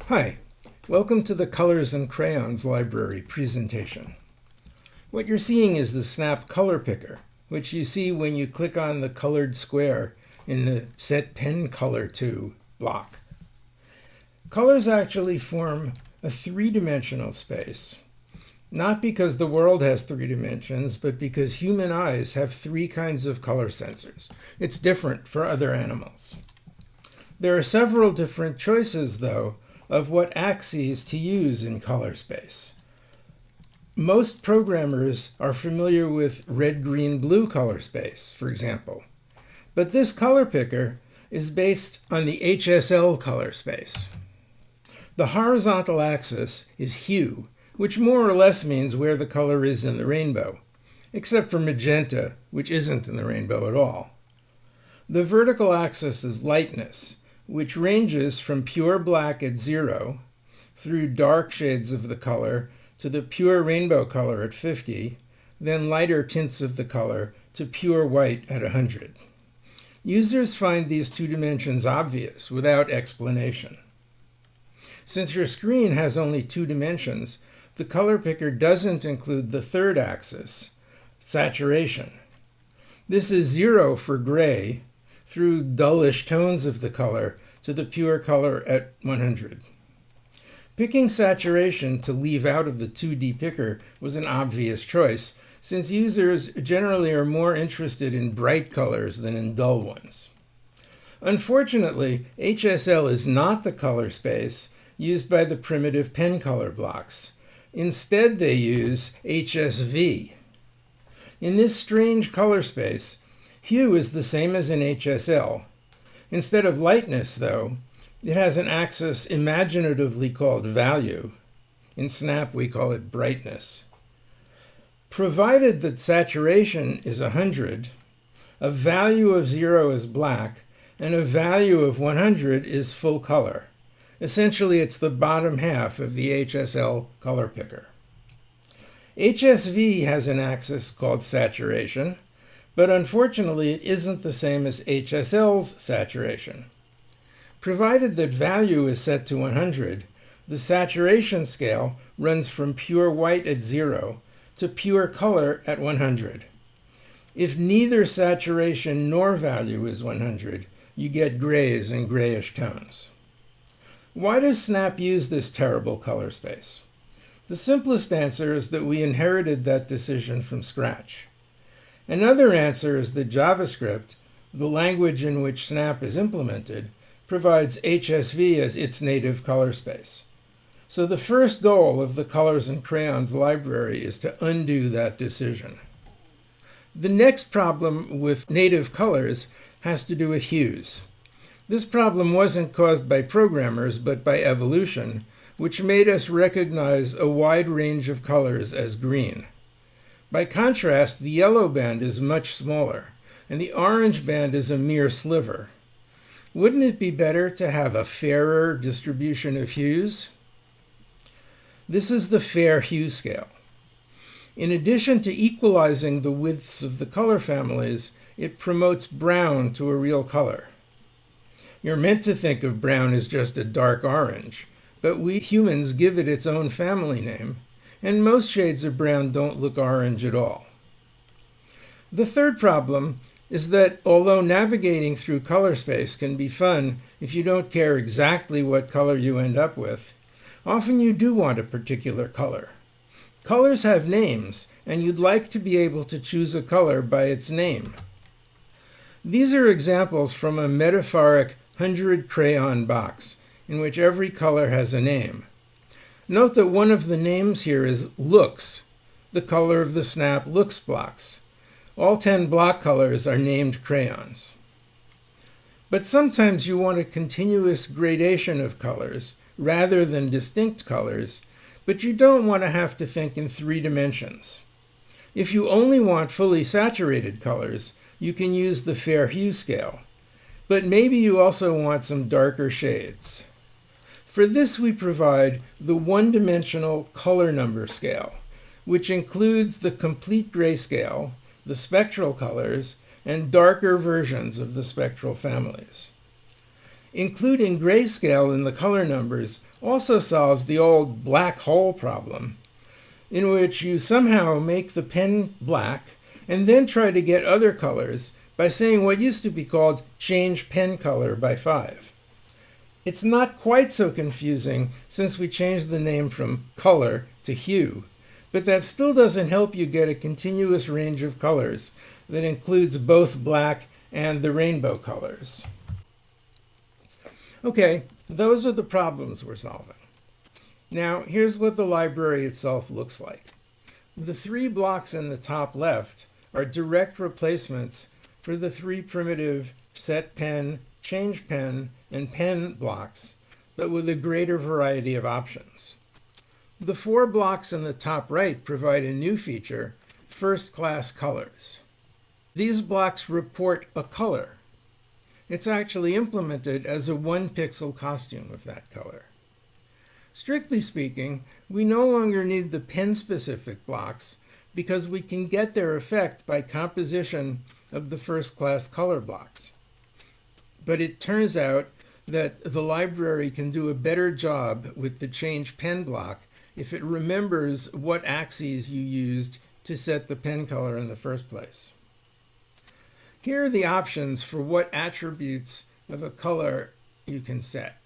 Hi, welcome to the Colors and Crayons library presentation. What you're seeing is the Snap color picker, which you see when you click on the colored square in the Set Pen Color To block. Colors actually form a three-dimensional space, not because the world has three dimensions, but because human eyes have three kinds of color sensors. It's different for other animals. There are several different choices, though, of what axes to use in color space. Most programmers are familiar with red, green, blue color space, for example. But this color picker is based on the HSL color space. The horizontal axis is hue, which more or less means where the color is in the rainbow, except for magenta, which isn't in the rainbow at all. The vertical axis is lightness, which ranges from pure black at 0 through dark shades of the color to the pure rainbow color at 50, then lighter tints of the color to pure white at 100. Users find these two dimensions obvious without explanation. Since your screen has only two dimensions, the color picker doesn't include the third axis, saturation. This is 0 for gray, through dullish tones of the color to the pure color at 100. Picking saturation to leave out of the 2D picker was an obvious choice, since users generally are more interested in bright colors than in dull ones. Unfortunately, HSL is not the color space used by the primitive pen color blocks. Instead, they use HSV. In this strange color space, hue is the same as in HSL. Instead of lightness, though, it has an axis imaginatively called value. In Snap, we call it brightness. Provided that saturation is 100, a value of 0 is black, and a value of 100 is full color. Essentially, it's the bottom half of the HSL color picker. HSV has an axis called saturation, but unfortunately it isn't the same as HSL's saturation. Provided that value is set to 100, the saturation scale runs from pure white at 0 to pure color at 100. If neither saturation nor value is 100, you get grays and grayish tones. Why does Snap use this terrible color space? The simplest answer is that we inherited that decision from scratch. Another answer is that JavaScript, the language in which Snap is implemented, provides HSV as its native color space. So the first goal of the Colors and Crayons library is to undo that decision. The next problem with native colors has to do with hues. This problem wasn't caused by programmers, but by evolution, which made us recognize a wide range of colors as green. By contrast, the yellow band is much smaller, and the orange band is a mere sliver. Wouldn't it be better to have a fairer distribution of hues? This is the fair hue scale. In addition to equalizing the widths of the color families, it promotes brown to a real color. You're meant to think of brown as just a dark orange, but we humans give it its own family name, and most shades of brown don't look orange at all. The third problem is that although navigating through color space can be fun if you don't care exactly what color you end up with, often you do want a particular color. Colors have names, and you'd like to be able to choose a color by its name. These are examples from a metaphoric 100-crayon box, in which every color has a name. Note that one of the names here is Looks, the color of the Snap Looks blocks. All 10 block colors are named crayons. But sometimes you want a continuous gradation of colors rather than distinct colors, but you don't want to have to think in 3 dimensions. If you only want fully saturated colors, you can use the fair hue scale. But maybe you also want some darker shades. For this, we provide the one-dimensional color number scale, which includes the complete grayscale, the spectral colors, and darker versions of the spectral families. Including grayscale in the color numbers also solves the old black hole problem, in which you somehow make the pen black and then try to get other colors by saying what used to be called change pen color by 5. It's not quite so confusing since we changed the name from color to hue, but that still doesn't help you get a continuous range of colors that includes both black and the rainbow colors. Okay, those are the problems we're solving. Now, here's what the library itself looks like. The 3 blocks in the top left are direct replacements for the 3 primitive set pen, change pen, and pen blocks, but with a greater variety of options. The 4 blocks in the top right provide a new feature, first-class colors. These blocks report a color. It's actually implemented as a 1-pixel costume of that color. Strictly speaking, we no longer need the pen-specific blocks because we can get their effect by composition of the first-class color blocks. But it turns out that the library can do a better job with the change pen block if it remembers what axes you used to set the pen color in the first place. Here are the options for what attributes of a color you can set.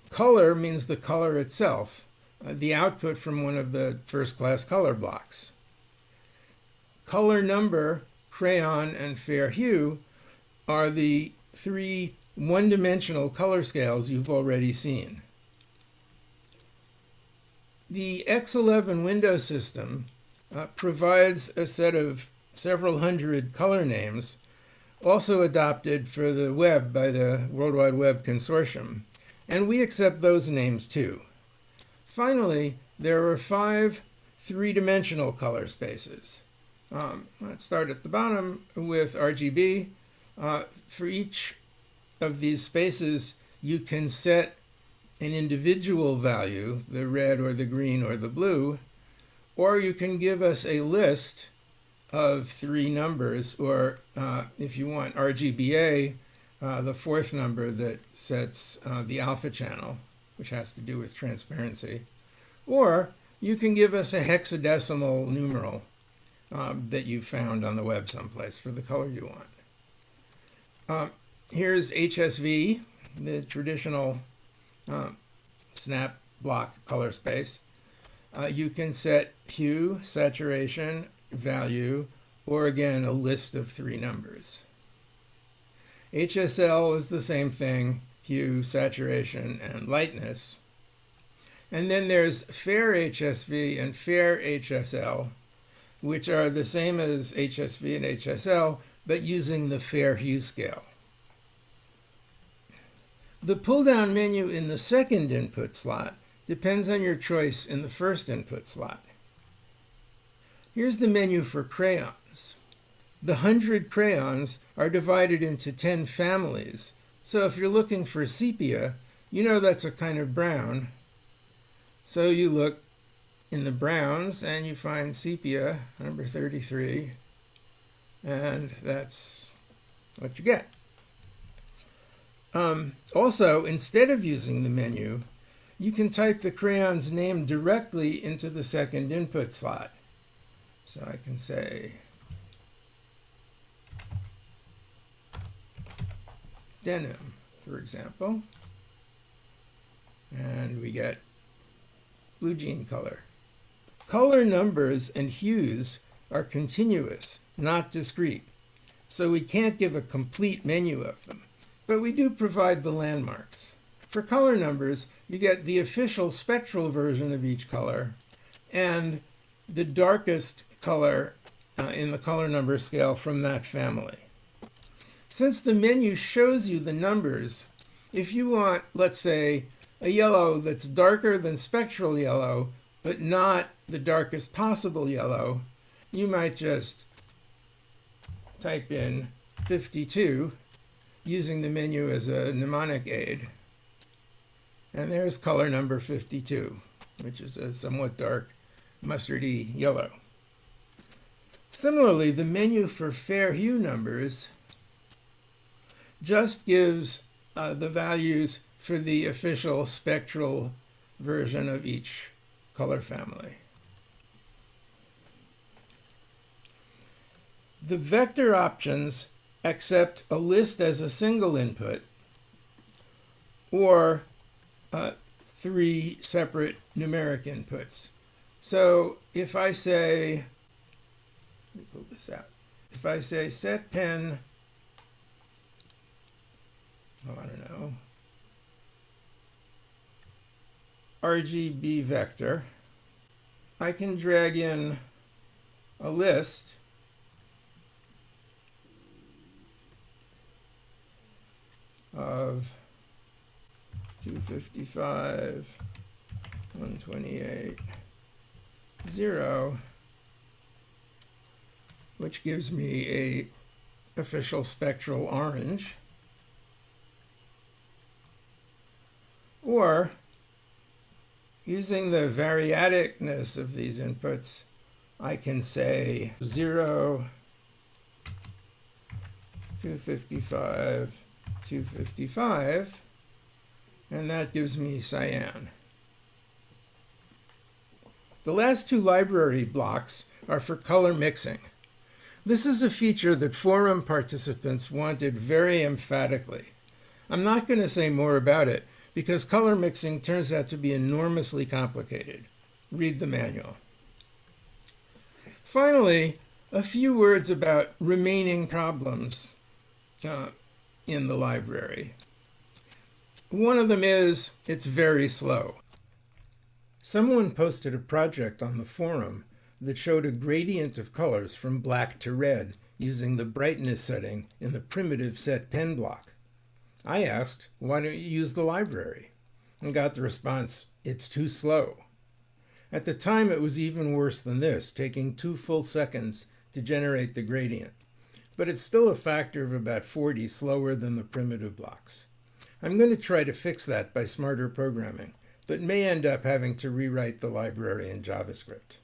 Color means the color itself, the output from one of the first-class color blocks. Color number, crayon, and fair hue are the 3 one-dimensional color scales you've already seen. The X11 window system provides a set of several hundred color names, also adopted for the web by the World Wide Web Consortium, and we accept those names too. Finally, there are 5 three-dimensional color spaces. Let's start at the bottom with RGB. For each of these spaces, you can set an individual value, the red or the green or the blue, or you can give us a list of 3 numbers, or if you want RGBA, the 4th number that sets the alpha channel, which has to do with transparency. Or you can give us a hexadecimal numeral that you found on the web someplace for the color you want. Here's HSV, the traditional snap block color space. You can set hue, saturation, value, or again, a list of 3 numbers. HSL is the same thing, hue, saturation, and lightness. And then there's fair HSV and fair HSL, which are the same as HSV and HSL, but using the fair hue scale. The pull-down menu in the second input slot depends on your choice in the first input slot. Here's the menu for crayons. The 100 crayons are divided into 10 families, so if you're looking for sepia, you know that's a kind of brown. So you look in the browns and you find sepia, number 33, and that's what you get. Also, instead of using the menu, you can type the crayon's name directly into the second input slot. So I can say denim, for example, and we get blue jean color. Color numbers and hues are continuous, not discrete, so we can't give a complete menu of them, but we do provide the landmarks. For color numbers, you get the official spectral version of each color and the darkest color in the color number scale from that family. Since the menu shows you the numbers, if you want, let's say, a yellow that's darker than spectral yellow, but not the darkest possible yellow, you might just type in 52 using the menu as a mnemonic aid. And there's color number 52, which is a somewhat dark mustardy yellow. Similarly, the menu for fair hue numbers just gives the values for the official spectral version of each color family. The vector options accept a list as a single input or 3 separate numeric inputs. So if I say, let me pull this out. If I say set pen, I don't know, RGB vector, I can drag in a list of 255, 128, 0, which gives me a official spectral orange. Or, using the variaticness of these inputs, I can say 0, 255, 255, and that gives me cyan. The last 2 library blocks are for color mixing. This is a feature that forum participants wanted very emphatically. I'm not going to say more about it because color mixing turns out to be enormously complicated. Read the manual. Finally, a few words about remaining problems in the library. One of them is it's very slow. Someone posted a project on the forum that showed a gradient of colors from black to red using the brightness setting in the primitive set pen block. I asked, why don't you use the library? And got the response, it's too slow. At the time, it was even worse than this, taking 2 full seconds to generate the gradient. But it's still a factor of about 40 slower than the primitive blocks. I'm going to try to fix that by smarter programming, but may end up having to rewrite the library in JavaScript.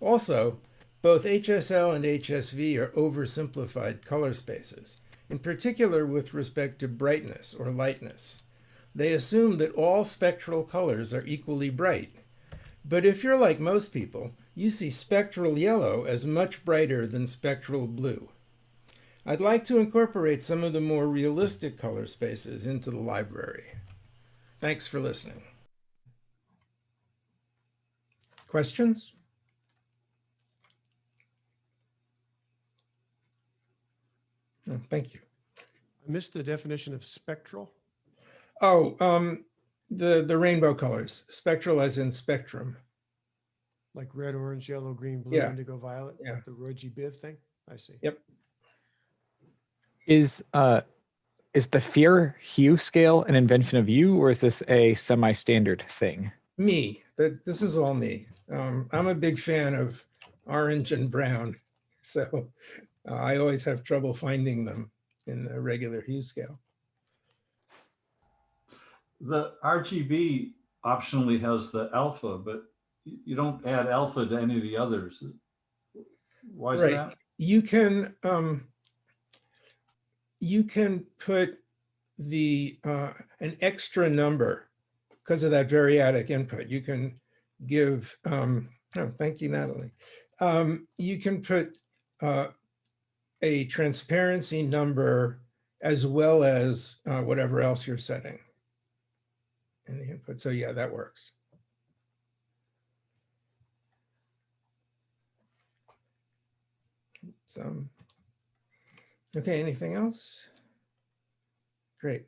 Also, both HSL and HSV are oversimplified color spaces, in particular with respect to brightness or lightness. They assume that all spectral colors are equally bright. But if you're like most people, you see spectral yellow as much brighter than spectral blue. I'd like to incorporate some of the more realistic color spaces into the library. Thanks for listening. Questions? Oh, thank you. I missed the definition of spectral. Oh, the rainbow colors, spectral as in spectrum. Like red, orange, yellow, green, blue, Yeah. indigo, violet. Yeah. The Roy G. Biv thing. I see. Yep. Is the fear hue scale an invention of you, or is this a semi-standard thing? Me. This is all me. I'm a big fan of orange and brown, so I always have trouble finding them in the regular hue scale. The RGB optionally has the alpha, but you don't add alpha to any of the others. Why is that? You can put the an extra number because of that variadic input. You can give. Oh, thank you, Natalie. You can put a transparency number as well as whatever else you're setting in the input. So yeah, that works. Okay, anything else? Great.